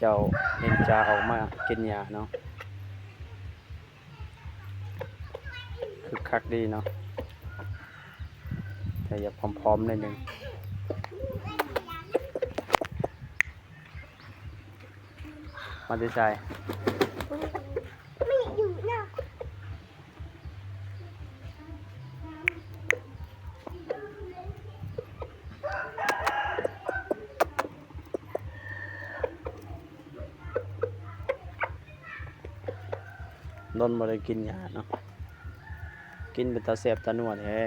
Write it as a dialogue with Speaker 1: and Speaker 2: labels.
Speaker 1: เจ้าเห็นจาออกมากินหญ้าเนาะคึกคักดีเนาะแต่อย่าพร้อมๆหน่อยหนึงมาดีใจ
Speaker 2: ไม่อยู่นะ
Speaker 1: นนบ่ได้กินหญ้าเนาะกินเป็นตาแซ่บตานัวแท้